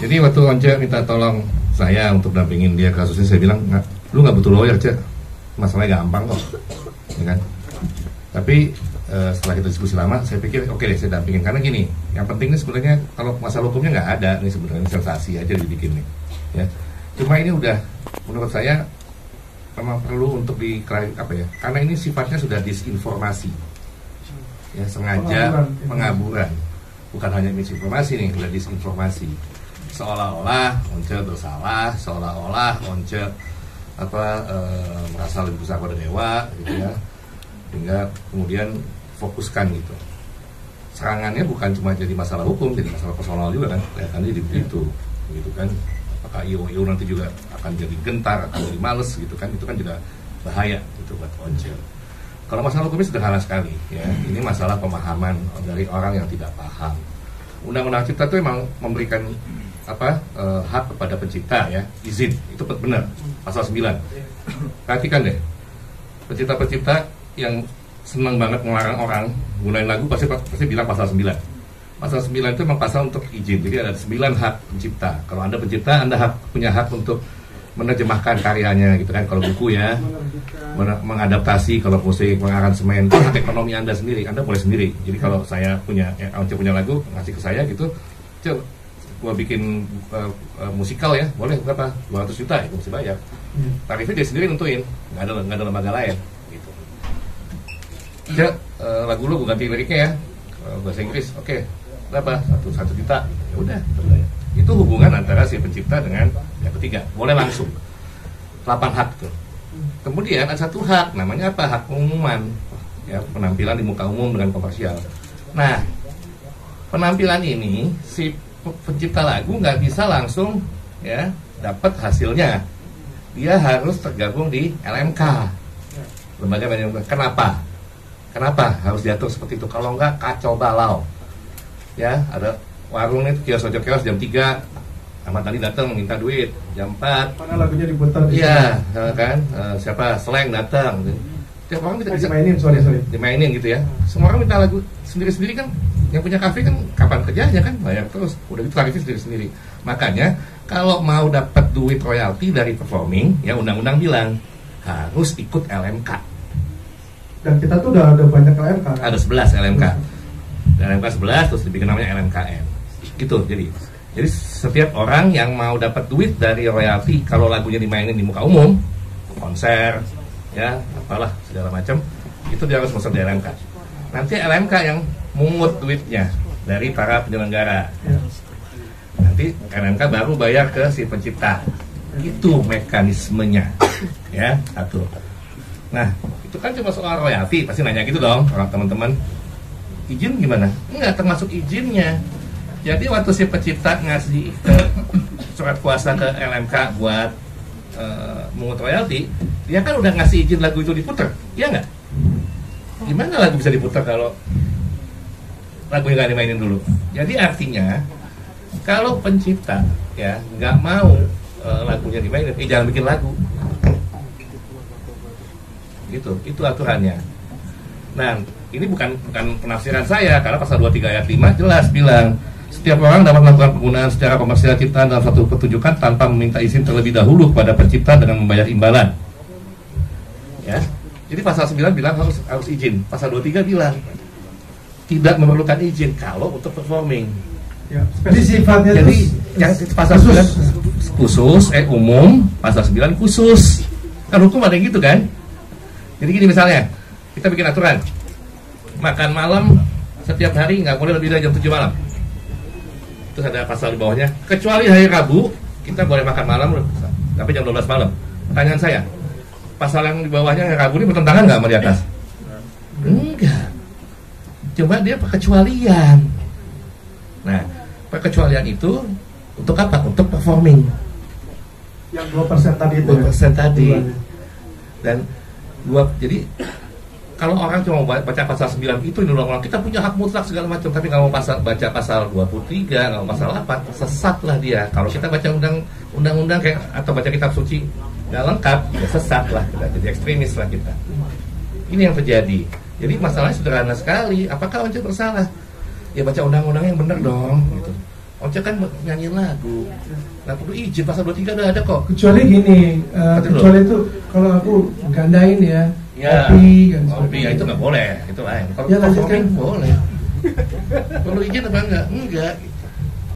Jadi waktu Once minta tolong saya untuk dampingin dia kasusnya, saya bilang, lu nggak butuh lawyer, Cek, masalahnya gampang kok, ya kan? Tapi setelah kita diskusi lama, saya pikir oke deh saya dampingin, karena gini, yang penting ini sebenarnya kalau masalah hukumnya nggak ada, ini sebenarnya sensasi aja dibikin nih, ya. Cuma ini udah, menurut saya memang perlu untuk karena ini sifatnya sudah disinformasi, ya, sengaja pengaburan, bukan hanya misinformasi nih, udah disinformasi, seolah-olah Once bersalah, seolah-olah Once merasa lebih besar pada dewa, gitu ya, sehingga kemudian fokuskan gitu. Serangannya bukan cuma jadi masalah hukum, jadi masalah personal juga kan, kelihatannya jadi begitu, gitu kan. Apakah IO nanti juga akan jadi gentar, akan jadi males gitu kan, itu kan juga bahaya gitu buat Once. Kalau masalah hukumnya sederhana sekali, ya, ini masalah pemahaman dari orang yang tidak paham. Undang-undang Cipta itu memang memberikan hak kepada pencipta, ya, izin, itu benar, pasal 9. Perhatikan deh, pencipta-pencipta yang senang banget melarang orang gunain lagu pasti bilang pasal 9. Pasal 9 itu memang pasal untuk izin. Jadi ada 9 hak pencipta. Kalau Anda pencipta, Anda punya hak untuk menerjemahkan karyanya gitu kan. Kalau buku, ya, mengadaptasi, kalau musik, mengaransemen, itu hak ekonomi Anda sendiri. Anda boleh sendiri. Jadi kalau saya punya lagu, ngasih ke saya gitu, coba gua bikin musikal, ya, boleh berapa? 200 juta, itu mesti bayar. Tarifnya dia sendiri nentuin, nggak ada lembaga lain. Lagu lu gue ganti liriknya, ya, bahasa Inggris, oke, berapa? 1 juta, ya udah, berbayar. Itu hubungan antara si pencipta dengan yang ketiga, boleh langsung. 8 hak tuh. Kemudian ada 1 hak, namanya apa? Hak pengumuman, ya, penampilan di muka umum dengan komersial. Nah, penampilan ini si pencipta lagu nggak bisa langsung, ya, dapat hasilnya. Dia harus tergabung di LMK, lembaga manajemen. Kenapa harus diatur seperti itu? Kalau enggak kacau balau, ya. Ada warung itu kios jam 3, Ahmad Dhani datang minta duit jam 4. Mana lagunya diputar? Iya, kan? Siapa? Slang datang. Tiap orang bisa dimainin gitu, ya. Semua orang minta lagu sendiri-sendiri kan. Yang punya kafe kan kapan kerjanya kan, bayar terus. Udah gitu tarifnya sendiri-sendiri. Makanya kalau mau dapat duit royalti dari performing, ya, undang-undang bilang harus ikut LMK. Dan kita tuh udah ada banyak LMK kan? Ada 11 LMK. LMK 11 terus dibikin namanya LMKN. Gitu. Jadi setiap orang yang mau dapat duit dari royalti kalau lagunya dimainin di muka umum, konser, ya, apalah segala macam, itu dia harus masuk di LMK. Nanti LMK yang mungut duitnya dari para penyelenggara. Nanti LMK baru bayar ke si pencipta. Itu mekanismenya. Ya, satu. Nah, itu kan cuma soal royalti, pasti nanya gitu dong orang teman-teman. Izin gimana? Enggak termasuk izinnya. Jadi waktu si pencipta ngasih surat kuasa ke LMK buat mungut royalti, dia kan udah ngasih izin lagu itu diputar, iya nggak? Gimana lagu bisa diputar kalau lagunya nggak dimainin dulu? Jadi artinya kalau pencipta, ya, nggak mau lagunya dimainin, jangan bikin lagu. Gitu, itu aturannya. Nah, ini bukan penafsiran saya, karena pasal 23 ayat 5 jelas bilang setiap orang dapat melakukan penggunaan secara komersial ciptaan dalam satu pertunjukan tanpa meminta izin terlebih dahulu kepada pencipta dengan membayar imbalan. Ya, jadi pasal 9 bilang harus izin. Pasal 23 bilang tidak memerlukan izin kalau untuk performing. Ya, sifatnya. Jadi yang pasal 9 khusus, umum, pasal 9 khusus. Kan hukum ada yang gitu kan? Jadi gini misalnya, kita bikin aturan makan malam setiap hari nggak boleh lebih dari jam 7 malam. Terus ada pasal di bawahnya, kecuali hari Rabu kita boleh makan malam sampai jam 12 malam. Pertanyaan saya, pasal yang di bawahnya hari Rabu ini bertentangan nggak sama di atas? Enggak. Cuma dia perkecualian. Nah, perkecualian itu untuk apa? Untuk performing. Yang 2% tadi itu. 2% tadi. Dan jadi kalau orang cuma baca pasal 9 itu ini ulang-ulang, kita punya hak mutlak segala macam, tapi kalau mau baca pasal 23, kalau pasal 8, sesat lah dia. Kalau kita baca undang-undang kayak atau baca kitab suci nggak lengkap, ya sesat lah kita, jadi ekstremis lah kita. Ini yang terjadi. Jadi masalahnya sederhana sekali. Apakah Once bersalah? Ya baca undang-undang yang benar dong. Gitu. ojek kan nyanyiin lagu, nggak perlu izin, pasal 23 udah ada kok. Kecuali gini, kecuali itu kalau aku gandain ya, kopi kan. Kopi ya itu nggak boleh, itu lain. Kalau Ya, lanjutkan. boleh. Perlu izin apa enggak? Enggak.